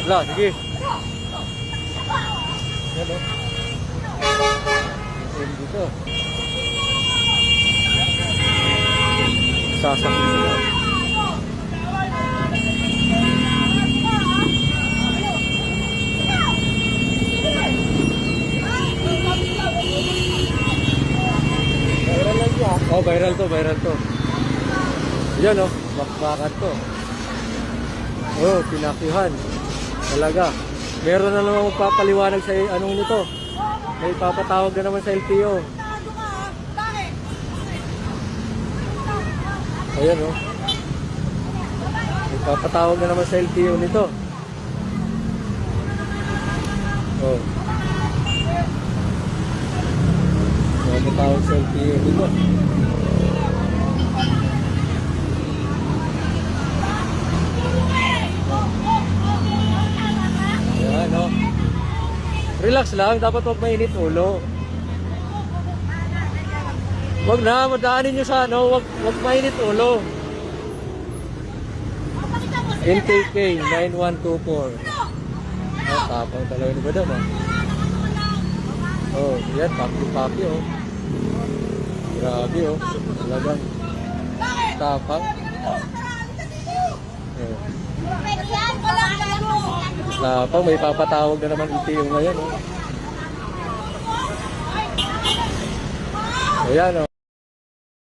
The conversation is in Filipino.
Wala, sige. Yan o. Yan dito. Sasakit sila. Viral lang siya. Oh, viral to, viral to. Yan o, bakbakan to. Oh, pinakyuhan. Talaga. Meron na naman magpapaliwanag sa anong nito. May papatawag na naman sa LTO. Ayan o. May papatawag na naman sa LTO nito. Oh. May papatawag sa LTO nito. Ayan o. Relax lang, dapat huwag mainit ulo. Huwag na, madaanin nyo sa ano, huwag mainit ulo. NTK 9124. Oh, tapang talaga ni Badam ah. Oh, yan, papi-papi oh. Grabe oh, talagang tapang. Oh. Tapang, may papatawag na naman LTO ngayon oh. Ayan oh.